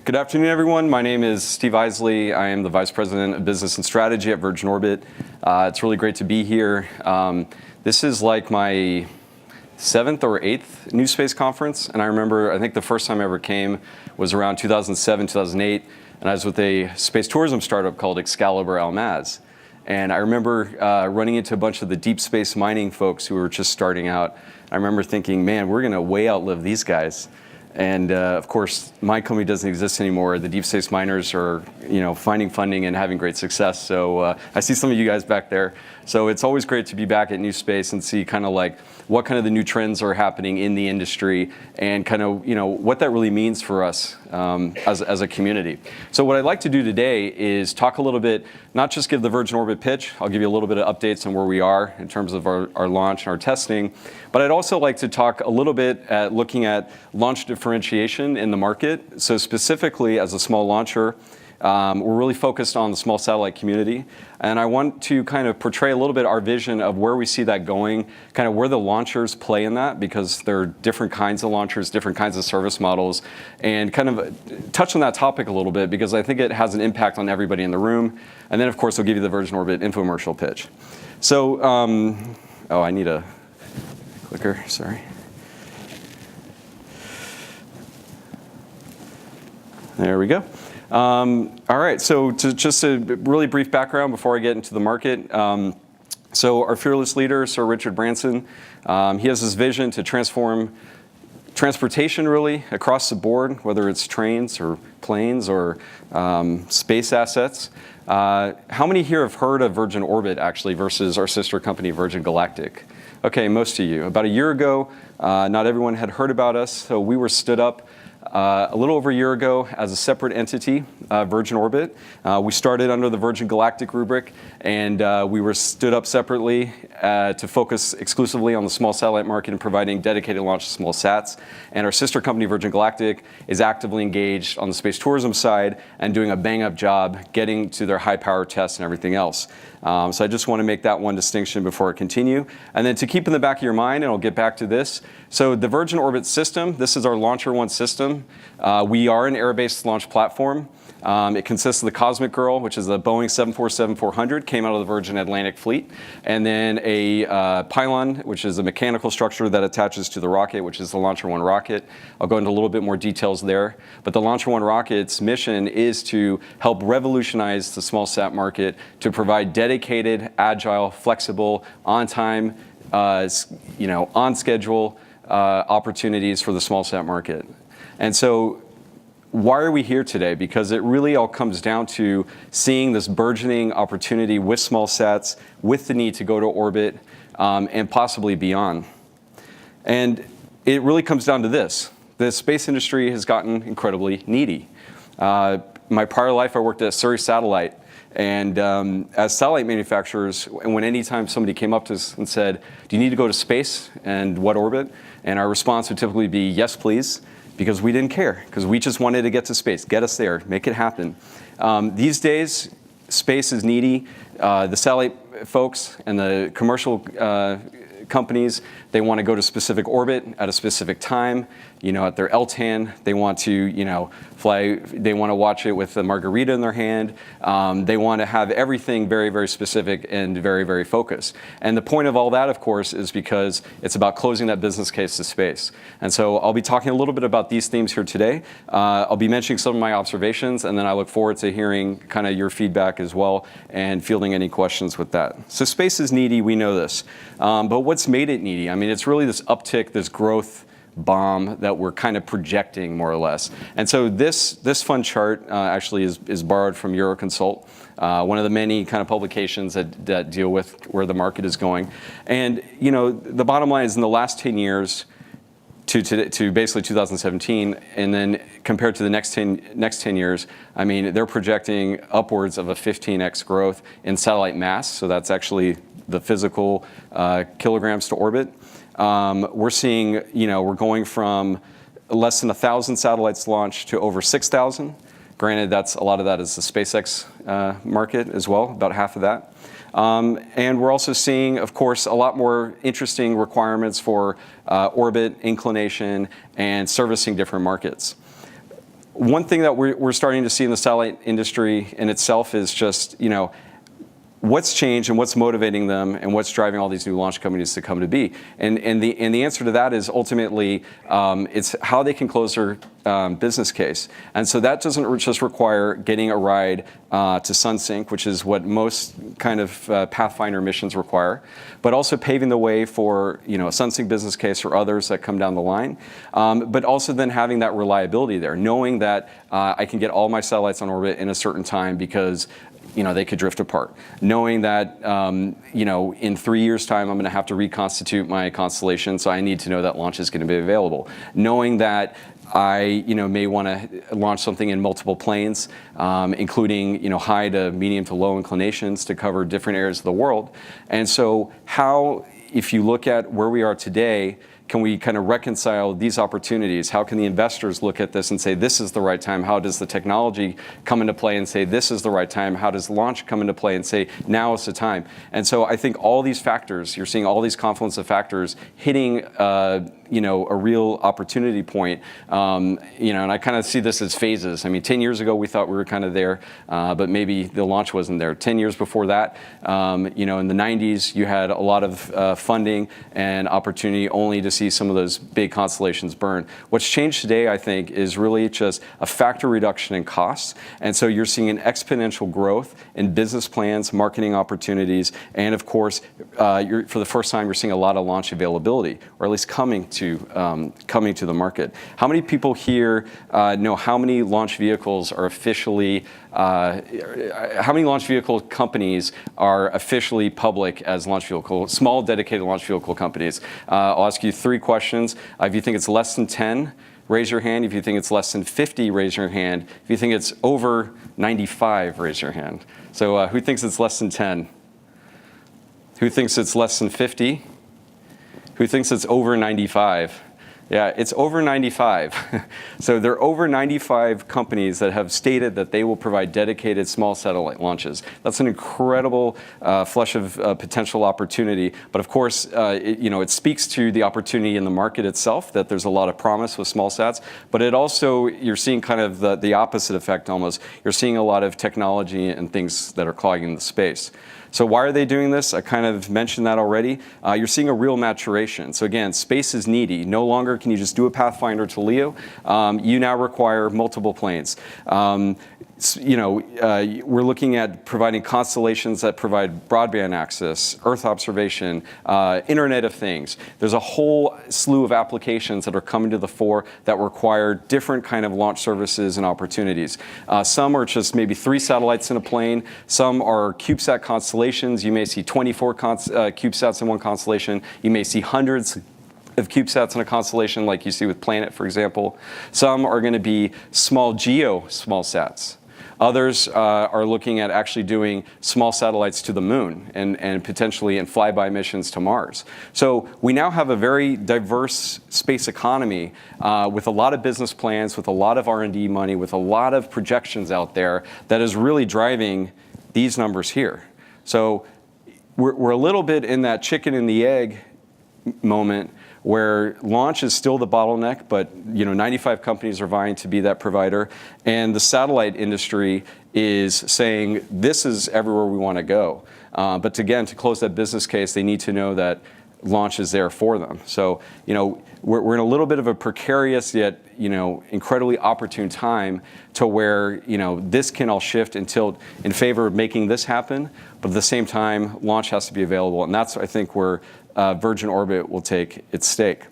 Good afternoon, everyone. My name is Steve Eisele. I am the Vice President of Business and Strategy at Virgin Orbit. It's really great to be here. This is like my 7th or 8th NewSpace conference, and I think the first time I ever came was around 2007, 2008, and I was with a space tourism startup called Excalibur Almaz. And I remember running into a bunch of the deep space mining folks who were just starting out. I remember thinking, man, we're going to way outlive these guys. And of course, my company doesn't exist anymore. The deep space miners are, finding funding and having great success. So I see some of you guys back there. So it's always great to be back at NewSpace and see kind of like what kind of the new trends are happening in the industry and kind of what that really means for us as a community. So what I'd like to do today is talk a little bit, not just give the Virgin Orbit pitch. I'll give you a little bit of updates on where we are in terms of our launch and our testing. But I'd also like to talk a little bit at looking at launch differentiation in the market. So specifically as a small launcher, we're really focused on the small satellite community. And I want to kind of portray a little bit our vision of where we see that going, kind of where the launchers play in that, because there are different kinds of launchers, different kinds of service models, and kind of touch on that topic a little bit because I think it has an impact on everybody in the room. And then, of course, I'll give you the Virgin Orbit infomercial pitch. So, I need a clicker, sorry. There we go. All right, so just a really brief background before I get into the market. So our fearless leader, Sir Richard Branson, he has this vision to transform transportation really across the board, whether it's trains or planes or space assets. How many here have heard of Virgin Orbit actually versus our sister company, Virgin Galactic? Okay, most of you. About a year ago, not everyone had heard about us, so we were stood up a little over a year ago as a separate entity, Virgin Orbit. We started under the Virgin Galactic rubric, and we were stood up separately to focus exclusively on the small satellite market and providing dedicated launch of small sats. And our sister company, Virgin Galactic, is actively engaged on the space tourism side and doing a bang-up job getting to their high-power tests and everything else. So I just want to make that one distinction before I continue. And then to keep in the back of your mind, and I'll get back to this, so the Virgin Orbit system, this is our LauncherOne system. We are an air-based launch platform. It consists of the Cosmic Girl, which is a Boeing 747-400, came out of the Virgin Atlantic fleet, and then a pylon, which is a mechanical structure that attaches to the rocket, which is the LauncherOne rocket. I'll go into a little bit more details there. But the LauncherOne rocket's mission is to help revolutionize the small sat market to provide dedicated, agile, flexible, on-time, on schedule opportunities for the small sat market. And so why are we here today? Because it really all comes down to seeing this burgeoning opportunity with small sats, with the need to go to orbit, and possibly beyond. And it really comes down to this. The space industry has gotten incredibly needy. My prior life, I worked at Surrey Satellite. And as satellite manufacturers, anytime somebody came up to us and said, do you need to go to space and what orbit? And our response would typically be, yes, please. Because we didn't care, because we just wanted to get to space, get us there, make it happen. These days, space is needy. The satellite folks and the commercial companies, they want to go to specific orbit at a specific time. At their LTAN, they want to, fly. They want to watch it with a margarita in their hand. They want to have everything very, very specific and very, very focused. And the point of all that, of course, is because it's about closing that business case to space. And so I'll be talking a little bit about these themes here today. I'll be mentioning some of my observations, and then I look forward to hearing kind of your feedback as well and fielding any questions with that. So space is needy, we know this. But what's made it needy? I mean, it's really this uptick, this growth bomb that we're kind of projecting more or less. And so this fun chart actually is borrowed from Euroconsult, one of the many kind of publications that deal with where the market is going. And the bottom line is in the last 10 years to basically 2017, and then compared to the next 10 years, I mean, they're projecting upwards of a 15x growth in satellite mass. So that's actually the physical kilograms to orbit. We're seeing, we're going from less than 1,000 satellites launched to over 6,000. Granted, a lot of that is the SpaceX market as well, about half of that. And we're also seeing, of course, a lot more interesting requirements for orbit, inclination, and servicing different markets. one thing that we're starting to see in the satellite industry in itself is just, what's changed and what's motivating them and what's driving all these new launch companies to come to be. And the answer to that is ultimately it's how they can close their business case. And so that doesn't just require getting a ride to Sunsync, which is what most kind of Pathfinder missions require, but also paving the way for a Sunsync business case or others that come down the line, but also then having that reliability there, knowing that I can get all my satellites on orbit in a certain time because they could drift apart. Knowing that, in 3 years' time, I'm going to have to reconstitute my constellation, so I need to know that launch is going to be available. Knowing that I, may want to launch something in multiple planes, including, high to medium to low inclinations to cover different areas of the world. And so how, if you look at where we are today, can we kind of reconcile these opportunities? How can the investors look at this and say, this is the right time? How does the technology come into play and say, this is the right time? How does launch come into play and say, now is the time? And so I think all these factors, you're seeing all these confluence of factors hitting a real opportunity point. And I kind of see this as phases. I mean, 10 years ago, we thought we were kind of there, but maybe the launch wasn't there. 10 years before that, in the 90s, you had a lot of funding and opportunity only to see some of those big constellations burn. What's changed today, I think, is really just a factor reduction in costs. And so you're seeing an exponential growth in business plans, marketing opportunities, and of course, for the first time, you're seeing a lot of launch availability, or at least coming to the market. How many people here know how many launch vehicles are officially, how many launch vehicle companies are officially public as launch vehicle, small dedicated launch vehicle companies? I'll ask you 3 questions. If you think it's less than 10, raise your hand. If you think it's less than 50, raise your hand. If you think it's over 95, raise your hand. So who thinks it's less than 10? Who thinks it's less than 50? Who thinks it's over 95? Yeah, it's over 95. So there are over 95 companies that have stated that they will provide dedicated small satellite launches. That's an incredible flush of potential opportunity. But of course, it speaks to the opportunity in the market itself, that there's a lot of promise with small sats. But it also, you're seeing kind of the opposite effect almost. You're seeing a lot of technology and things that are clogging the space. So why are they doing this? I kind of mentioned that already. You're seeing a real maturation. So again, space is needy. No longer can you just do a Pathfinder to LEO. You now require multiple planes. We're looking at providing constellations that provide broadband access, Earth observation, Internet of Things. There's a whole slew of applications that are coming to the fore that require different kind of launch services and opportunities. Some are just maybe 3 satellites in a plane. Some are CubeSat constellations. You may see 24 CubeSats in one constellation. You may see hundreds of CubeSats in a constellation like you see with Planet, for example. Some are going to be small sats. Others are looking at actually doing small satellites to the moon and potentially in flyby missions to Mars. So we now have a very diverse space economy with a lot of business plans, with a lot of R&D money, with a lot of projections out there that is really driving these numbers here. So we're a little bit in that chicken and the egg moment where launch is still the bottleneck, but 95 companies are vying to be that provider, and the satellite industry is saying this is everywhere we want to go. But again, to close that business case, they need to know that launch is there for them. So we're in a little bit of a precarious yet incredibly opportune time to where this can all shift and tilt in favor of making this happen, but at the same time, launch has to be available, and that's I think where Virgin Orbit will take its stake.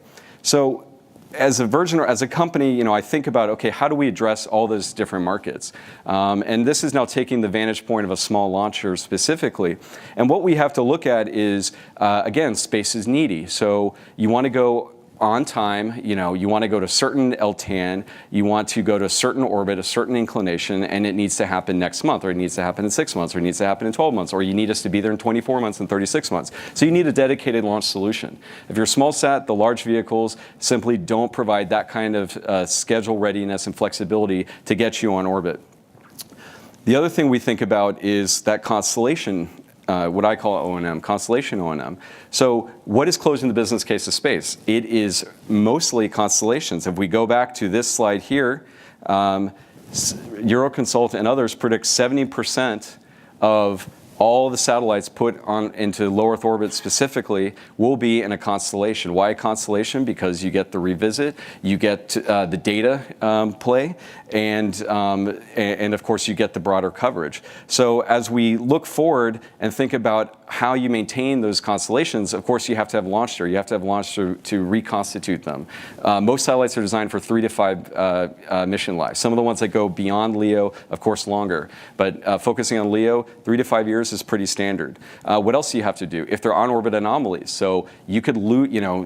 So as a company, I think about, okay, how do we address all those different markets? And this is now taking the vantage point of a small launcher specifically. And what we have to look at is, again, space is needy. So you want to go on time, you want to go to certain LTAN, you want to go to a certain orbit, a certain inclination, and it needs to happen next month, or it needs to happen in 6 months, or it needs to happen in 12 months, or you need us to be there in 24 months and 36 months. So you need a dedicated launch solution. If you're small sat, the large vehicles simply don't provide that kind of schedule readiness and flexibility to get you on orbit. The other thing we think about is that constellation, what I call O&M, constellation O&M. So what is closing the business case of space? It is mostly constellations. If we go back to this slide here, Euroconsult and others predict 70% of all the satellites put on into low Earth orbit specifically will be in a constellation. Why a constellation? Because you get the revisit, you get the data play, and of course you get the broader coverage. So as we look forward and think about how you maintain those constellations, of course you have to have launch there. You have to have launch to reconstitute them. Most satellites are designed for 3 to 5 mission lives. Some of the ones that go beyond LEO, of course, longer. But focusing on LEO, 3 to 5 years is pretty standard. What else do you have to do? If they're on-orbit anomalies, so you could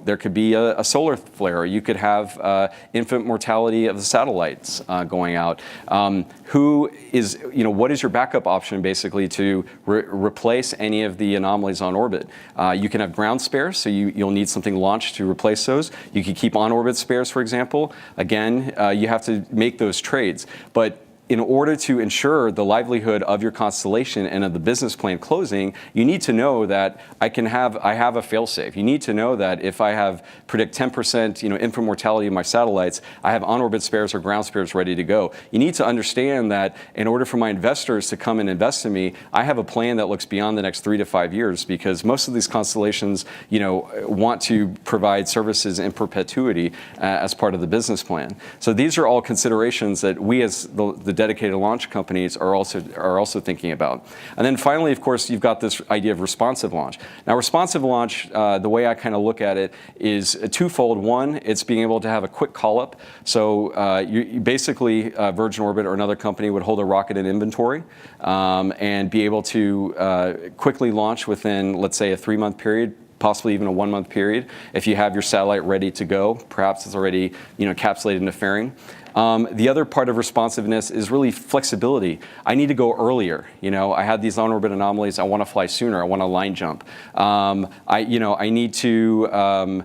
there could be a solar flare, or you could have infant mortality of the satellites going out. What is your backup option basically to replace any of the anomalies on orbit? You can have ground spares, so you'll need something launched to replace those. You can keep on-orbit spares, for example. Again, you have to make those trades. But in order to ensure the livelihood of your constellation and of the business plan closing, you need to know that I have a fail-safe. You need to know that if I predict 10% infant mortality of my satellites, I have on-orbit spares or ground spares ready to go. You need to understand that in order for my investors to come and invest in me, I have a plan that looks beyond the next 3 to 5 years, because most of these constellations want to provide services in perpetuity as part of the business plan. So these are all considerations that we as the dedicated launch companies are also thinking about. And then finally, of course, you've got this idea of responsive launch. Now, responsive launch, the way I kind of look at it is twofold. One, it's being able to have a quick call-up. So you basically, Virgin Orbit or another company would hold a rocket in inventory and be able to quickly launch within, let's say, a 3-month period, possibly even a 1-month period, if you have your satellite ready to go. Perhaps it's already encapsulated in a fairing. The other part of responsiveness is really flexibility. I need to go earlier. I had these on-orbit anomalies. I want to fly sooner. I want to line jump. I need to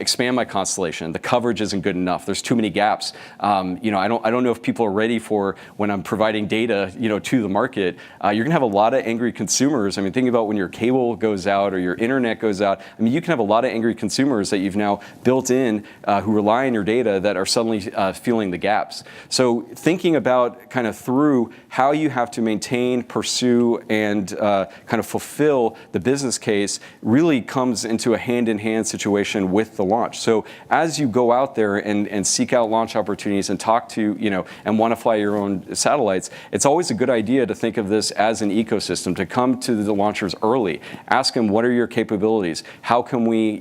expand my constellation. The coverage isn't good enough. There's too many gaps. I don't know if people are ready for when I'm providing data, to the market. You're going to have a lot of angry consumers. I mean, think about when your cable goes out or your internet goes out. I mean, you can have a lot of angry consumers that you've now built in who rely on your data that are suddenly feeling the gaps. So thinking about kind of through how you have to maintain, pursue, and kind of fulfill the business case really comes into a hand-in-hand situation with the launch. So as you go out there and seek out launch opportunities and talk to, and want to fly your own satellites, it's always a good idea to think of this as an ecosystem, to come to the launchers early. Ask them, what are your capabilities? How can we,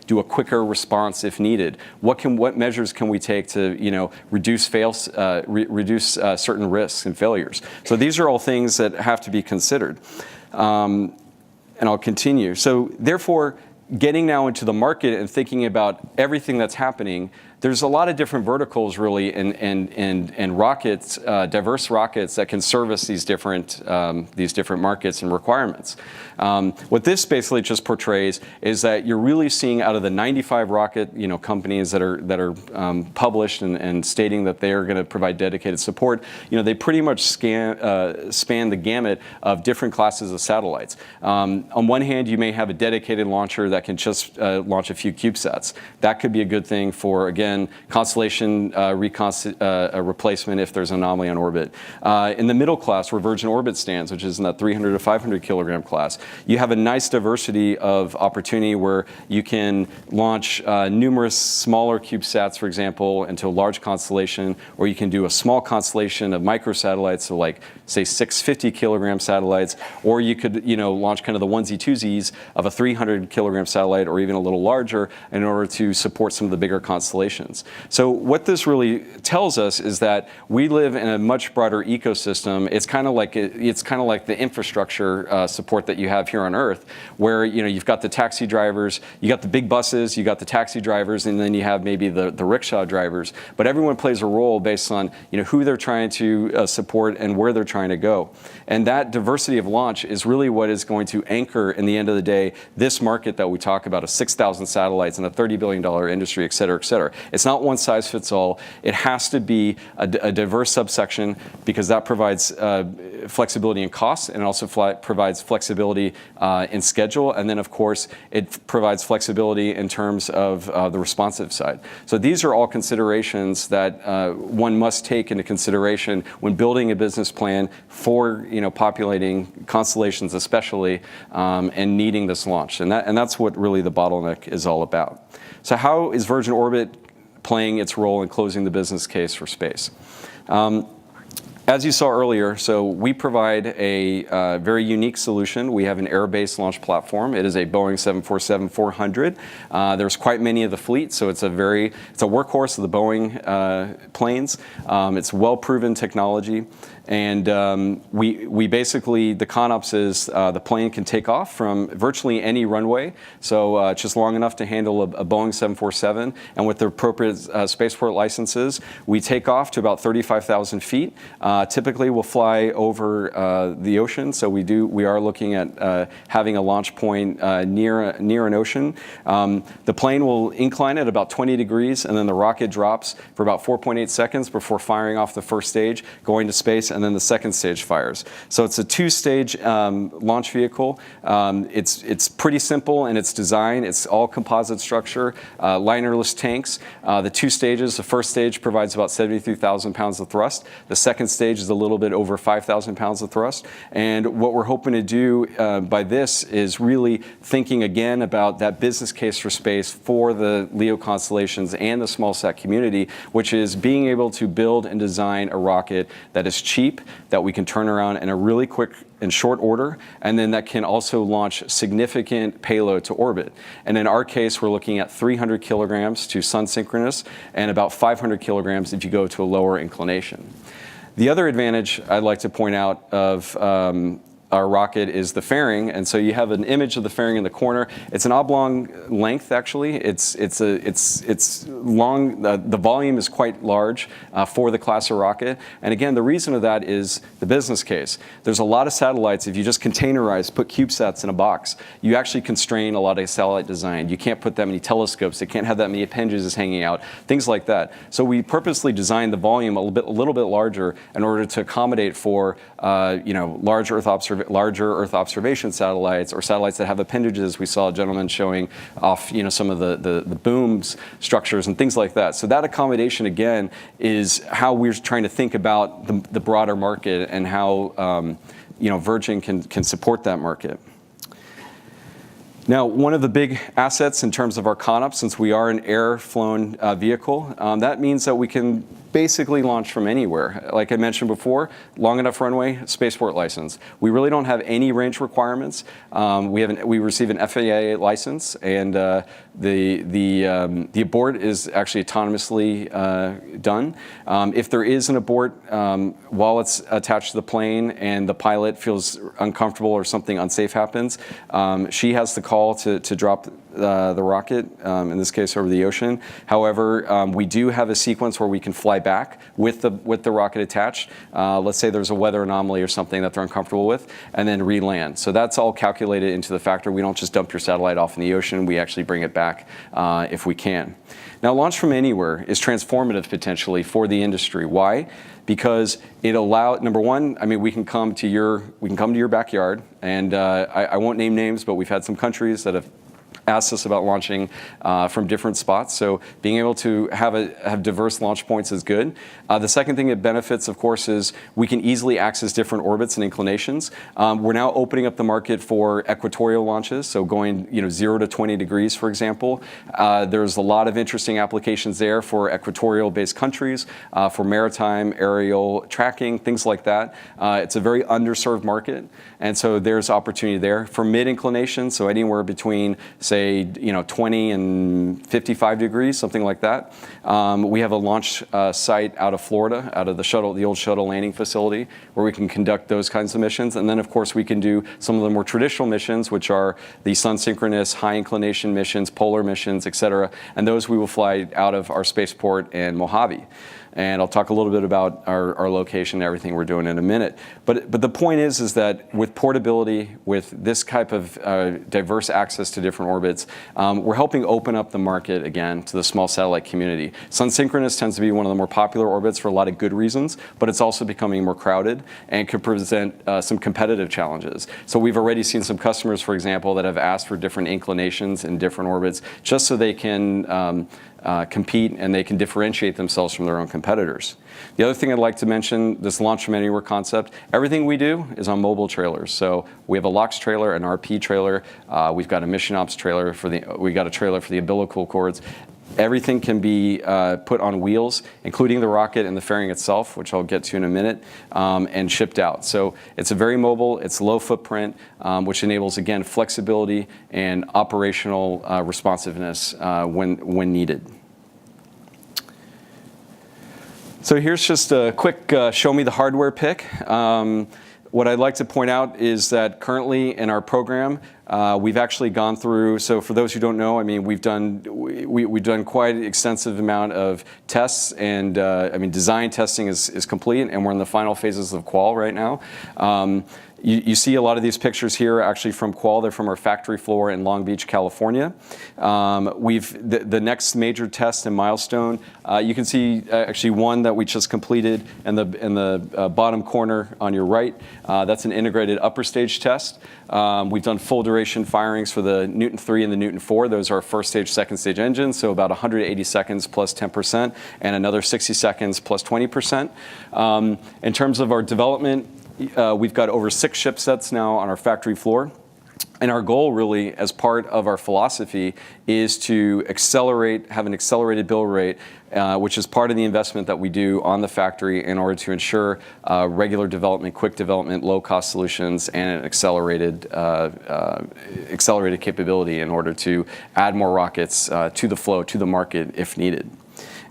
do a quicker response if needed? What measures can we take to, reduce certain risks and failures? So these are all things that have to be considered. And I'll continue. So therefore, getting now into the market and thinking about everything that's happening, there's a lot of different verticals really and rockets, diverse rockets that can service these different markets and requirements. What this basically just portrays is that you're really seeing out of the 95 rocket companies that are published and stating that they are going to provide dedicated support, they pretty much span the gamut of different classes of satellites. On one hand, you may have a dedicated launcher that can just launch a few CubeSats. That could be a good thing for, again, constellation replacement if there's an anomaly on orbit. In the middle class, where Virgin Orbit stands, which is in that 300 to 500 kilogram class, you have a nice diversity of opportunity where you can launch numerous smaller CubeSats, for example, into a large constellation, or you can do a small constellation of microsatellites, so like, say, 650 kilogram satellites, or you could, launch kind of the onesie twosies of a 300 kilogram satellite, or even a little larger, in order to support some of the bigger constellations. So what this really tells us is that we live in a much broader ecosystem. It's kind of like the infrastructure support that you have here on Earth, where you've got the taxi drivers, you got the big buses, you got the taxi drivers, and then you have maybe the rickshaw drivers. But everyone plays a role based on who they're trying to support and where they're trying to go. And that diversity of launch is really what is going to anchor, in the end of the day, this market that we talk about of 6,000 satellites and a $30 billion industry, et cetera, et cetera. It's not one size fits all. It has to be a diverse subsection, because that provides flexibility in cost, and it also provides flexibility in schedule. And then, of course, it provides flexibility in terms of the responsive side. So these are all considerations that one must take into consideration when building a business plan for populating constellations, especially, and needing this launch. And that's what really the bottleneck is all about. So how is Virgin Orbit playing its role in closing the business case for space? As you saw earlier, so we provide a very unique solution. We have an air-based launch platform. It is a Boeing 747-400. There's quite many of the fleet, so it's a workhorse of the Boeing planes. It's well-proven technology. And we basically, the ConOps is the plane can take off from virtually any runway, so just long enough to handle a Boeing 747, and with the appropriate spaceport licenses, we take off to about 35,000 feet. Typically, we'll fly over the ocean, so we are looking at having a launch point near an ocean. The plane will incline at about 20 degrees, and then the rocket drops for about 4.8 seconds before firing off the first stage, going to space, and then the second stage fires. So it's a two-stage launch vehicle. It's pretty simple in its design. It's all composite structure, linerless tanks. The two stages, the first stage provides about 73,000 pounds of thrust. The second stage is a little bit over 5,000 pounds of thrust. And what we're hoping to do by this is really thinking again about that business case for space for the LEO constellations and the small sat community, which is being able to build and design a rocket that is cheap, that we can turn around in a really quick and short order, and then that can also launch significant payload to orbit. And in our case, we're looking at 300 kilograms to sun synchronous, and about 500 kilograms if you go to a lower inclination. The other advantage I'd like to point out of our rocket is the fairing, and so you have an image of the fairing in the corner. It's an oblong length, actually. It's long. The volume is quite large for the class of rocket. And again, the reason of that is the business case. There's a lot of satellites. If you just containerize, put CubeSats in a box, you actually constrain a lot of satellite design. You can't put that many telescopes. They can't have that many appendages hanging out, things like that. So we purposely designed the volume a little bit larger in order to accommodate for larger Earth observation satellites, or satellites that have appendages. We saw a gentleman showing off some of the booms structures and things like that. So that accommodation, again, is how we're trying to think about the broader market and how Virgin can support that market. Now, one of the big assets in terms of our ConOps, since we are an air-flown vehicle, that means that we can basically launch from anywhere. Like I mentioned before, long enough runway, spaceport license. We really don't have any range requirements. We receive an FAA license, and the abort is actually autonomously done. If there is an abort while it's attached to the plane and the pilot feels uncomfortable or something unsafe happens, she has the call to drop the rocket, in this case over the ocean. However, we do have a sequence where we can fly back with the rocket attached. Let's say there's a weather anomaly or something that they're uncomfortable with, and then re-land. So that's all calculated into the factor. We don't just dump your satellite off in the ocean. We actually bring it back if we can. Now, launch from anywhere is transformative potentially for the industry. Why? Because it allows, number one, we can come to your backyard, and I won't name names, but we've had some countries that have asked us about launching from different spots. So being able to have diverse launch points is good. The second thing it benefits, of course, is we can easily access different orbits and inclinations. We're now opening up the market for equatorial launches, so going 0 to 20 degrees, for example. There's a lot of interesting applications there for equatorial-based countries, for maritime aerial tracking, things like that. It's a very underserved market, and so there's opportunity there. For mid-inclination, so anywhere between, say, 20 and 55 degrees, something like that. We have a launch site out of Florida, out of the old shuttle landing facility, where we can conduct those kinds of missions. And then, of course, we can do some of the more traditional missions, which are the sun-synchronous, high-inclination missions, polar missions, et cetera. And those we will fly out of our spaceport in Mojave. and I'll talk a little bit about our location and everything we're doing in a minute. But the point is that with portability, with this type of diverse access to different orbits, we're helping open up the market again to the small satellite community. Sun-synchronous tends to be one of the more popular orbits for a lot of good reasons, but it's also becoming more crowded and could present some competitive challenges. So we've already seen some customers, for example, that have asked for different inclinations in different orbits just so they can compete and they can differentiate themselves from their own competitors. The other thing I'd like to mention, this launch from anywhere concept, everything we do is on mobile trailers. So we have a LOX trailer, an RP trailer, we've got a mission ops trailer, we got a trailer for the umbilical cords. Everything can be put on wheels, including the rocket and the fairing itself, which I'll get to in a minute, and shipped out. So it's a very mobile, it's low footprint, which enables, again, flexibility and operational responsiveness when needed. So here's just a quick show me the hardware pic. What I'd like to point out is that currently in our program, we've actually gone through, so for those who don't know, I mean, we've done quite an extensive amount of tests, and I mean, design testing is complete, and we're in the final phases of qual right now. You see a lot of these pictures here actually from qual. They're from our factory floor in Long Beach, California. The next major test and milestone, you can see actually one that we just completed in the bottom corner on your right. That's an integrated upper stage test. We've done full duration firings for the Newton 3 and the Newton 4. Those are first stage, second stage engines, so about 180 seconds plus 10%, and another 60 seconds plus 20%. In terms of our development, we've got over 6 ship sets now on our factory floor. And our goal really, as part of our philosophy, is to have an accelerated build rate, which is part of the investment that we do on the factory in order to ensure regular development, quick development, low-cost solutions, and an accelerated capability in order to add more rockets to the flow, to the market, if needed.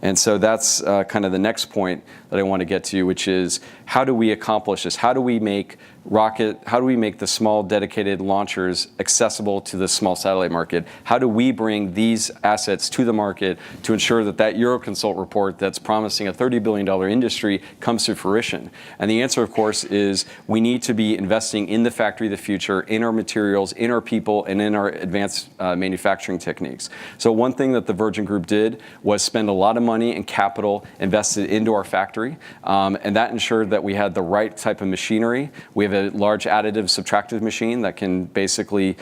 And so that's kind of the next point that I want to get to, which is how do we accomplish this? How do we make the small dedicated launchers accessible to the small satellite market? How do we bring these assets to the market to ensure that Euroconsult report that's promising a $30 billion industry comes to fruition? And the answer, of course, is we need to be investing in the factory of the future, in our materials, in our people, and in our advanced manufacturing techniques. So one thing that the Virgin Group did was spend a lot of money and capital invested into our factory, and that ensured that we had the right type of machinery. We have a large additive subtractive machine that can basically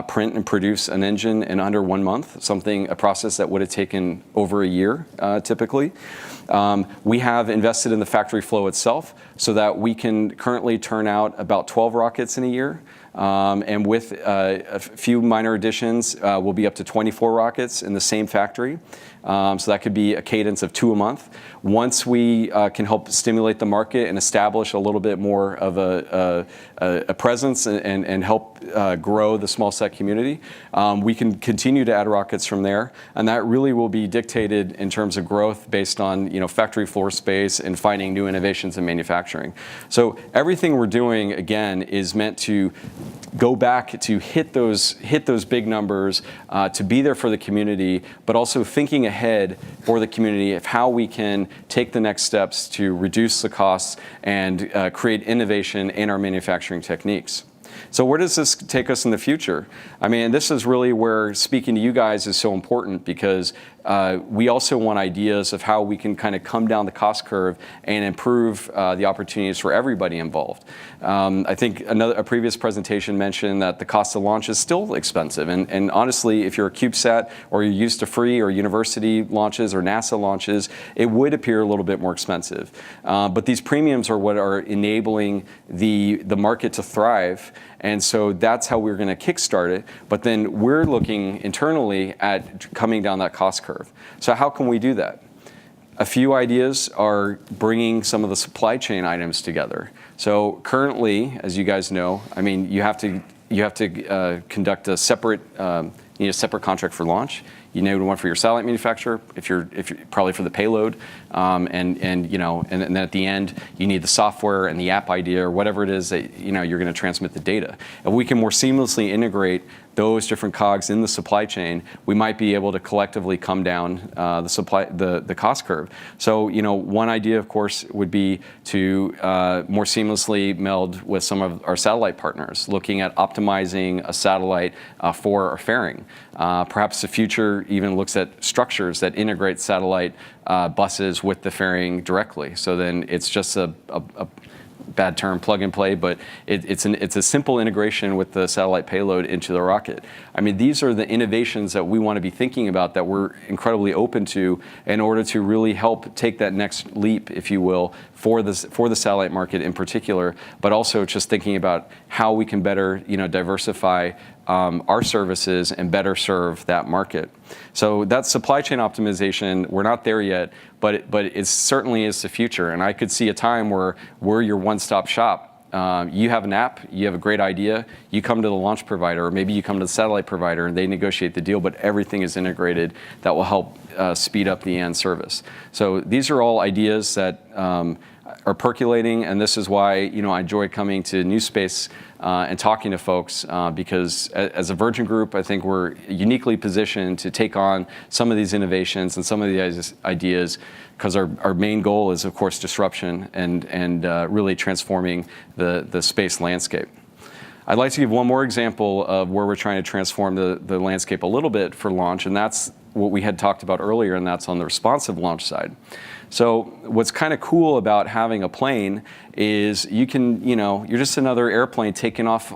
print and produce an engine in under 1 month, a process that would have taken over a year typically. We have invested in the factory flow itself so that we can currently turn out about 12 rockets in a year. And with a few minor additions, we'll be up to 24 rockets in the same factory. So that could be a cadence of 2 a month. Once we can help stimulate the market and establish a little bit more of a presence and help grow the small sat community, we can continue to add rockets from there. And that really will be dictated in terms of growth based on factory floor space and finding new innovations in manufacturing. So everything we're doing, again, is meant to go back to hit those big numbers, to be there for the community, but also thinking ahead for the community of how we can take the next steps to reduce the costs and create innovation in our manufacturing techniques. So where does this take us in the future? I mean, this is really where speaking to you guys is so important, because we also want ideas of how we can kind of come down the cost curve and improve the opportunities for everybody involved. I think a previous presentation mentioned that the cost of launch is still expensive. And honestly, if you're a CubeSat or you're used to free or university launches or NASA launches, it would appear a little bit more expensive. But these premiums are what are enabling the market to thrive. And so that's how we're going to kickstart it. But then we're looking internally at coming down that cost curve. So how can we do that? A few ideas are bringing some of the supply chain items together. So currently, as you guys know, I mean, you have to conduct a separate, you need a separate contract for launch. You need one for your satellite manufacturer, if you're probably for the payload, and then at the end you need the software and the app idea or whatever it is that you're going to transmit the data. And we can more seamlessly integrate those different cogs in the supply chain, we might be able to collectively come down the cost curve. So, one idea, of course, would be to more seamlessly meld with some of our satellite partners, looking at optimizing a satellite for our fairing. Perhaps the future even looks at structures that integrate satellite buses with the fairing directly. So then it's just a bad term, plug and play, but it's a simple integration with the satellite payload into the rocket. I mean, these are the innovations that we want to be thinking about, that we're incredibly open to, in order to really help take that next leap, if you will, for the satellite market in particular, but also just thinking about how we can better, diversify our services and better serve that market. So that supply chain optimization, we're not there yet, but it certainly is the future. And I could see a time where we're your one-stop shop. You have an app, you have a great idea, you come to the launch provider, or maybe you come to the satellite provider and they negotiate the deal, but everything is integrated that will help speed up the end service. So these are all ideas that are percolating, and this is why I enjoy coming to NewSpace and talking to folks, because as a Virgin Group, I think we're uniquely positioned to take on some of these innovations and some of these ideas, because our main goal is, of course, disruption and really transforming the space landscape. I'd like to give one more example of where we're trying to transform the landscape a little bit for launch, and that's what we had talked about earlier, and that's on the responsive launch side. So what's kind of cool about having a plane is you can, you're just another airplane taking off,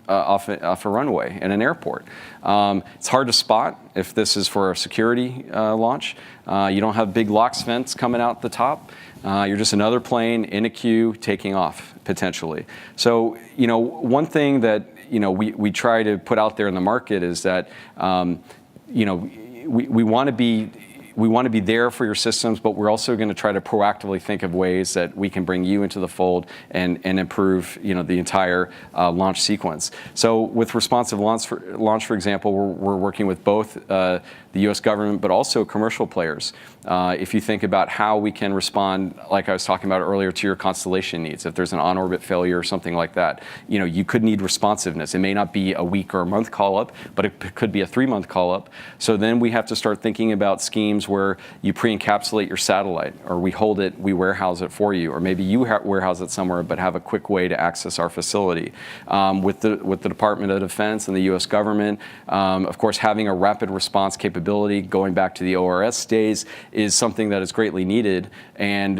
off a runway in an airport. It's hard to spot if this is for a security launch. You don't have big LOX vents coming out the top. You're just another plane in a queue taking off, potentially. So, one thing that, we try to put out there in the market is that, we want to be there for your systems, but we're also going to try to proactively think of ways that we can bring you into the fold and improve, the entire launch sequence. So with responsive launch, for example, we're working with both the U.S. government, but also commercial players. If you think about how we can respond, like I was talking about earlier, to your constellation needs, if there's an on-orbit failure or something like that, you could need responsiveness. It may not be a week or a month call-up, but it could be a 3-month call-up. So then we have to start thinking about schemes where you pre-encapsulate your satellite, or we hold it, we warehouse it for you, or maybe you warehouse it somewhere, but have a quick way to access our facility. With the Department of Defense and the U.S. government, of course, having a rapid response capability, going back to the ORS days, is something that is greatly needed, and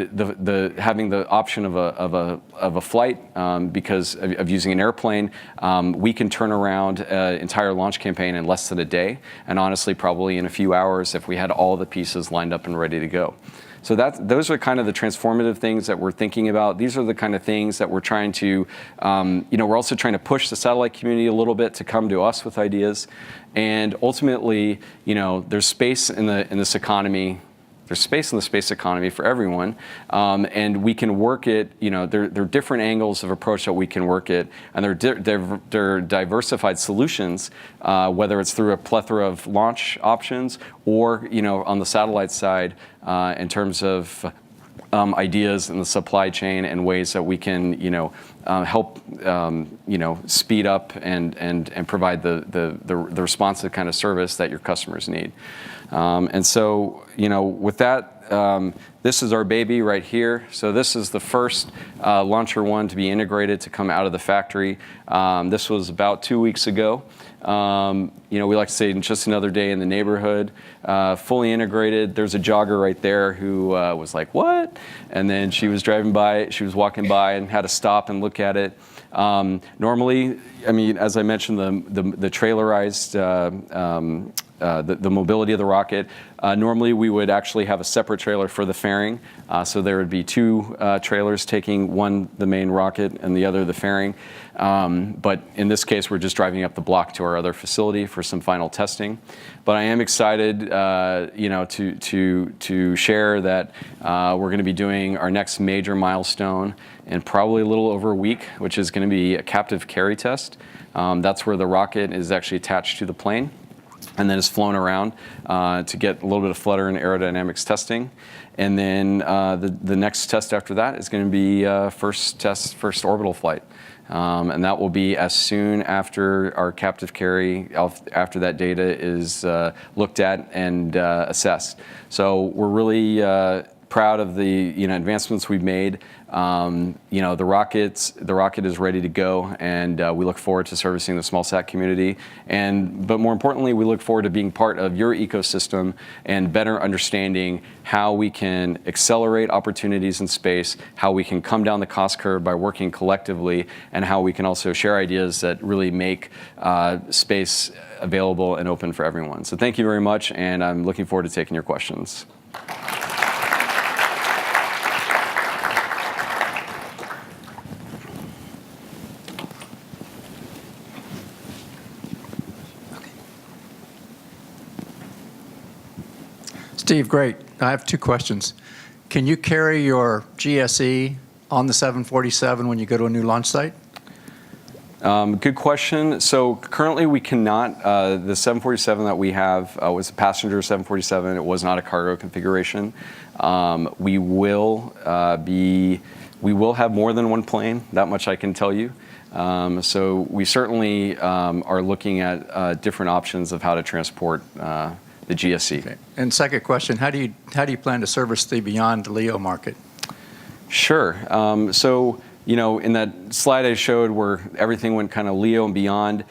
having the option of a flight because of using an airplane, we can turn around an entire launch campaign in less than a day, and honestly, probably in a few hours if we had all the pieces lined up and ready to go. So those are kind of the transformative things that we're thinking about. These are the kind of things that we're trying to, we're also trying to push the satellite community a little bit to come to us with ideas. And ultimately, there's space in this economy. There's space in the space economy for everyone, and we can work it. There are different angles of approach that we can work it, and they're diversified solutions, whether it's through a plethora of launch options or on the satellite side in terms of ideas in the supply chain and ways that we can help speed up and provide the responsive kind of service that your customers need. And so, with that, this is our baby right here. So this is the first LauncherOne to be integrated, to come out of the factory. This was about 2 weeks ago. We like to say just another day in the neighborhood, fully integrated. There's a jogger right there who was like, what? And then she was walking by and had to stop and look at it. Normally, as I mentioned, the trailerized, the mobility of the rocket, normally we would actually have a separate trailer for the fairing. So there would be 2 trailers, taking one the main rocket and the other the fairing. But in this case, we're just driving up the block to our other facility for some final testing. But I am excited, to share that we're going to be doing our next major milestone in probably a little over a week, which is going to be a captive carry test. That's where the rocket is actually attached to the plane, and then is flown around to get a little bit of flutter and aerodynamics testing. And then the next test after that is going to be first orbital flight. And that will be as soon after our captive carry, after that data is looked at and assessed. So we're really proud of the advancements we've made. The rocket is ready to go, and we look forward to servicing the small sat community. But more importantly, we look forward to being part of your ecosystem and better understanding how we can accelerate opportunities in space, how we can come down the cost curve by working collectively, and how we can also share ideas that really make space available and open for everyone. So thank you very much, and I'm looking forward to taking your questions. Steve, great. I have two questions. Can you carry your GSE on the 747 when you go to a new launch site? Good question. So currently we cannot. The 747 that we have was a passenger 747. It was not a cargo configuration. We will have more than one plane. That much I can tell you. So we certainly are looking at different options of how to transport the GSE. Okay. And second question, how do you plan to service the beyond LEO market? Sure. So in that slide I showed where everything went kind of LEO and beyond,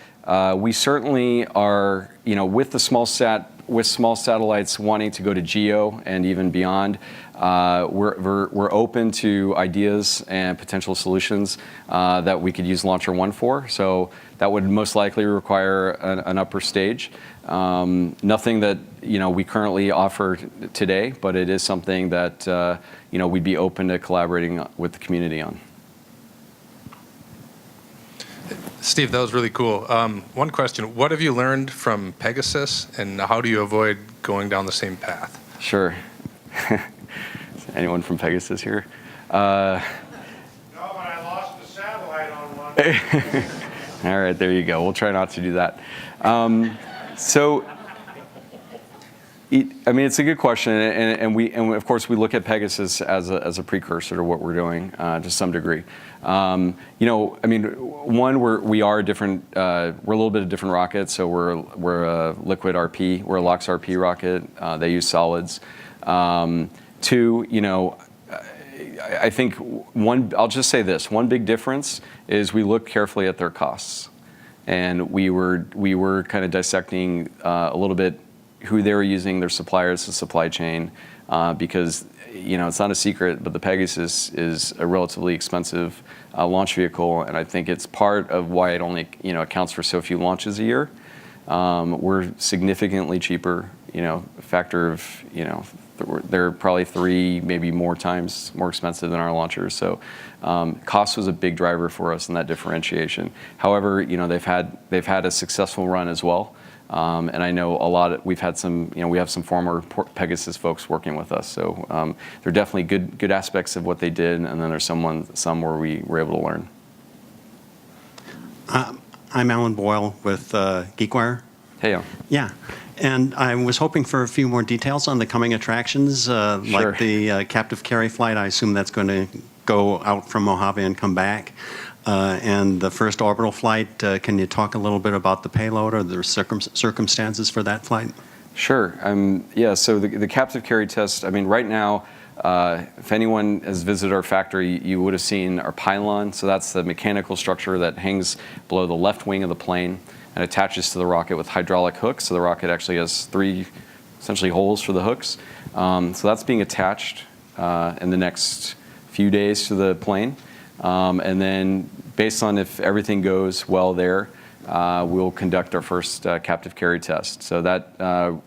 we certainly are with small satellites wanting to go to GEO and even beyond. We're open to ideas and potential solutions that we could use Launcher 1 for. So that would most likely require an upper stage. Nothing that we currently offer today, but it is something that we'd be open to collaborating with the community on. Steve, that was really cool. One question, what have you learned from Pegasus, and how do you avoid going down the same path? Sure. Anyone from Pegasus here? No, but I lost the satellite on one. All right, there you go. We'll try not to do that. It's a good question, and of course we look at Pegasus as a precursor to what we're doing to some degree. One, we are different. We're a little bit of different rockets, so we're a liquid RP. We're a LOX RP rocket. They use solids. Two, I think I'll just say this. One big difference is we look carefully at their costs, and we were kind of dissecting a little bit who they were using, their suppliers, the supply chain, because it's not a secret, but the Pegasus is a relatively expensive launch vehicle, and I think it's part of why it only accounts for so few launches a year. We're significantly cheaper, a factor of they're probably 3, maybe more times more expensive than our launchers. So cost was a big driver for us in that differentiation. However, they've had a successful run as well. And I know we've had some, we have some former Pegasus folks working with us. So there are definitely good aspects of what they did, and then there's some where we were able to learn. I'm Alan Boyle with GeekWire. Hey, Alan. Yeah. And I was hoping for a few more details on the coming attractions, Sure. like the captive carry flight. I assume that's going to go out from Mojave and come back. And the first orbital flight, can you talk a little bit about the payload or the circumstances for that flight? Sure. So the captive carry test, right now, if anyone has visited our factory, you would have seen our pylon. So that's the mechanical structure that hangs below the left wing of the plane and attaches to the rocket with hydraulic hooks. So the rocket actually has 3 essentially holes for the hooks. So that's being attached in the next few days to the plane. And then based on if everything goes well there, we'll conduct our first captive carry test. So that, that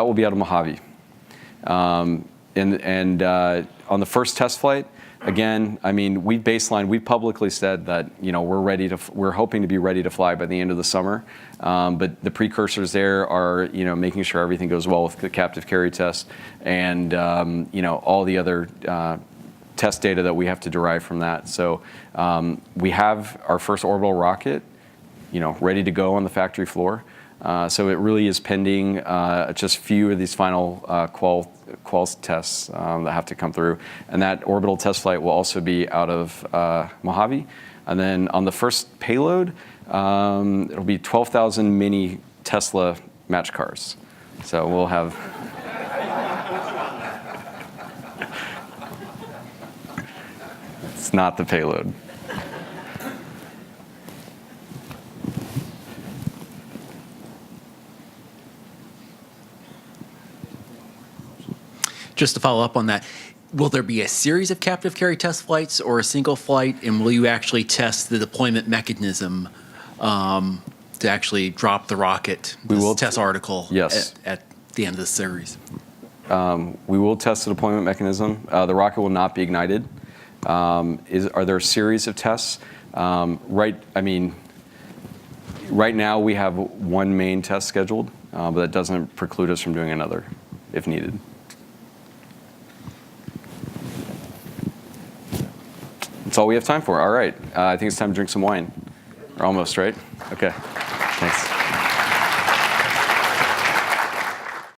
will be out of Mojave. And on the first test flight, again, we publicly said that, we're hoping to be ready to fly by the end of the summer. But the precursors there are, making sure everything goes well with the captive carry test and, all the other test data that we have to derive from that. So we have our first orbital rocket, ready to go on the factory floor. So it really is pending just a few of these final qual qual tests that have to come through. And that orbital test flight will also be out of Mojave. And then on the first payload, it'll be 12,000 mini Tesla match cars. So we'll have... It's not the payload. Just to follow up on that, will there be a series of captive carry test flights or a single flight, and will you actually test the deployment mechanism to actually drop the rocket, We will test article yes. at the end of the series? We will test the deployment mechanism. The rocket will not be ignited. Are there a series of tests? Right now we have one main test scheduled, but that doesn't preclude us from doing another if needed. That's all we have time for. All right. I think it's time to drink some wine. Or almost, right? Okay. Thanks.